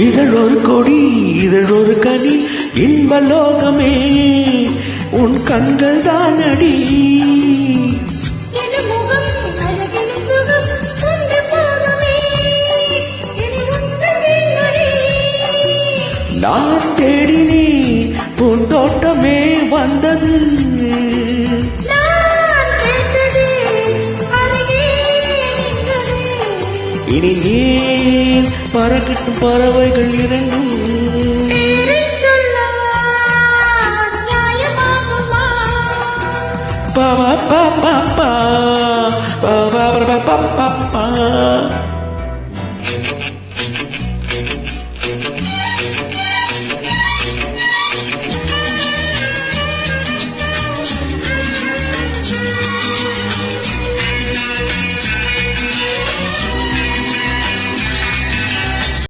இதழொரு கொடி இதழொரு கனி இன்பலோகமே உன் கண்கள் தான் அடி. நான் தேடினே பூந்தோட்டமே வந்தது. இனி நீ பறக்கட்டும் பறவைகள் இரண்டும். பா பா பா பா பா பா பா பா பா.